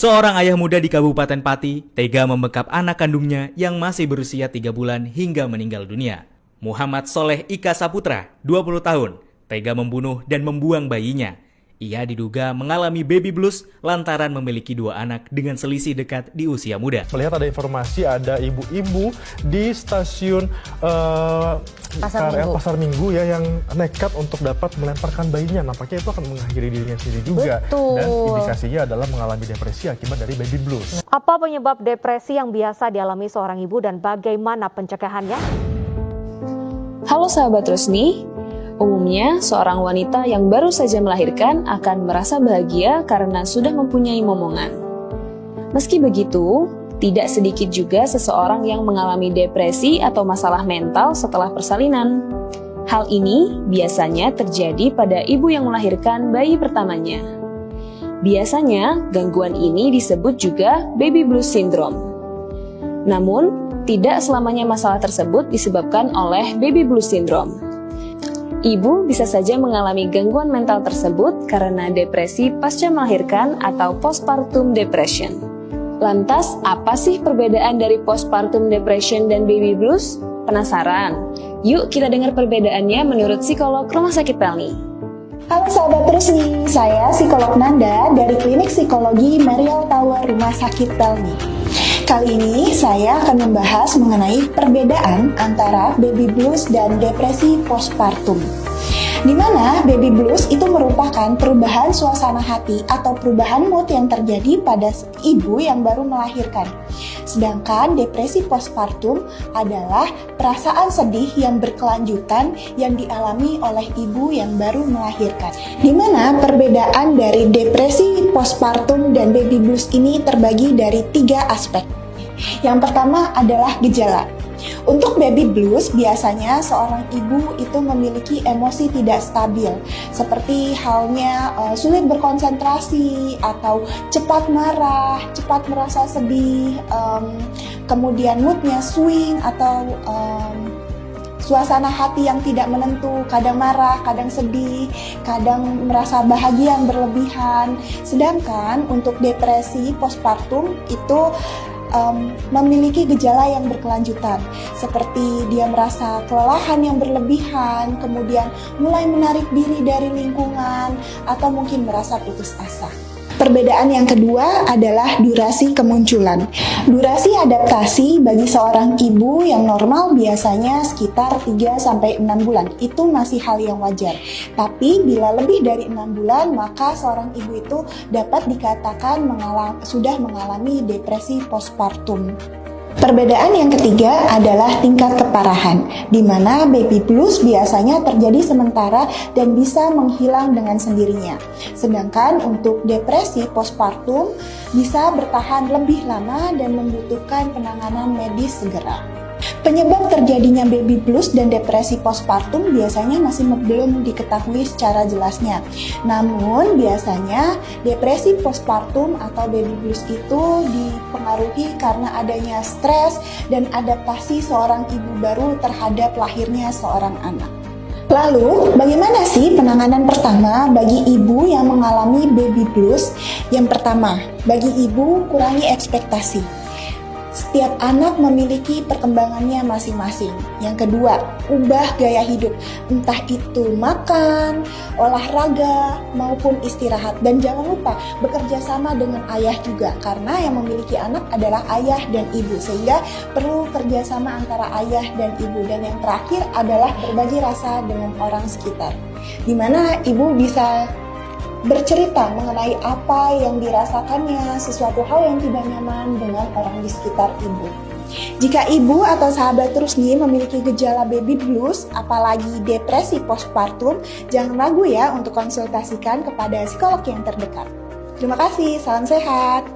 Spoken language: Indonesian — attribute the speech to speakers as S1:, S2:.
S1: Seorang ayah muda di Kabupaten Pati tega membekap anak kandungnya yang masih berusia 3 bulan hingga meninggal dunia. Muhammad Soleh Ika Saputra, 20 tahun, tega membunuh dan membuang bayinya. Ia diduga mengalami baby blues lantaran memiliki 2 anak dengan selisih dekat di usia muda.
S2: Melihat ada informasi ada ibu-ibu di stasiun Pasar Minggu ya yang nekat untuk dapat melemparkan bayinya. Nampaknya itu akan mengakhiri dirinya sendiri juga.
S3: Betul.
S2: Dan indikasinya adalah mengalami depresi akibat dari baby blues.
S3: Apa penyebab depresi yang biasa dialami seorang ibu dan bagaimana pencegahannya?
S4: Halo sahabat Rusni, umumnya seorang wanita yang baru saja melahirkan akan merasa bahagia karena sudah mempunyai momongan. Meski begitu, tidak sedikit juga seseorang yang mengalami depresi atau masalah mental setelah persalinan. Hal ini biasanya terjadi pada ibu yang melahirkan bayi pertamanya. Biasanya, gangguan ini disebut juga baby blues syndrome. Namun, tidak selamanya masalah tersebut disebabkan oleh baby blues syndrome. Ibu bisa saja mengalami gangguan mental tersebut karena depresi pasca melahirkan atau postpartum depression. Lantas, apa sih perbedaan dari postpartum depression dan baby blues? Penasaran? Yuk kita dengar perbedaannya menurut psikolog Rumah Sakit Pelni.
S5: Halo sahabat Rusni, saya psikolog Nanda dari Klinik Psikologi Marial Tower Rumah Sakit Pelni. Kali ini saya akan membahas mengenai perbedaan antara baby blues dan depresi postpartum. Di mana baby blues itu merupakan perubahan suasana hati atau perubahan mood yang terjadi pada ibu yang baru melahirkan. Sedangkan depresi postpartum adalah perasaan sedih yang berkelanjutan yang dialami oleh ibu yang baru melahirkan. Di mana perbedaan dari depresi postpartum dan baby blues ini terbagi dari 3 aspek. Yang pertama adalah gejala. Untuk baby blues, biasanya seorang ibu itu memiliki emosi tidak stabil, seperti halnya sulit berkonsentrasi atau cepat marah, cepat merasa sedih, kemudian moodnya swing atau suasana hati yang tidak menentu, kadang marah, kadang sedih, kadang merasa bahagia yang berlebihan. Sedangkan untuk depresi postpartum itu memiliki gejala yang berkelanjutan, seperti dia merasa kelelahan yang berlebihan, kemudian mulai menarik diri dari lingkungan, atau mungkin merasa putus asa. Perbedaan yang kedua adalah durasi kemunculan. Durasi adaptasi bagi seorang ibu yang normal biasanya sekitar 3-6 bulan. Itu masih hal yang wajar. Tapi bila lebih dari 6 bulan, maka seorang ibu itu dapat dikatakan sudah mengalami depresi postpartum. Perbedaan yang ketiga adalah tingkat keparahan, di mana baby blues biasanya terjadi sementara dan bisa menghilang dengan sendirinya. Sedangkan untuk depresi postpartum bisa bertahan lebih lama dan membutuhkan penanganan medis segera. Penyebab terjadinya baby blues dan depresi postpartum biasanya masih belum diketahui secara jelasnya. Namun biasanya depresi postpartum atau baby blues itu dipengaruhi karena adanya stres dan adaptasi seorang ibu baru terhadap lahirnya seorang anak. Lalu, bagaimana sih penanganan pertama bagi ibu yang mengalami baby blues? Yang pertama, bagi ibu kurangi ekspektasi. Setiap anak memiliki perkembangannya masing-masing. Yang kedua, ubah gaya hidup, entah itu makan, olahraga, maupun istirahat. Dan jangan lupa bekerja sama dengan ayah juga, karena yang memiliki anak adalah ayah dan ibu, sehingga perlu kerjasama antara ayah dan ibu. Dan yang terakhir adalah berbagi rasa dengan orang sekitar, di mana ibu bisa bercerita mengenai apa yang dirasakannya, sesuatu hal yang tidak nyaman dengan orang di sekitar ibu. Jika ibu atau sahabat Rusni memiliki gejala baby blues, apalagi depresi postpartum, jangan ragu ya untuk konsultasikan kepada psikolog yang terdekat. Terima kasih, salam sehat.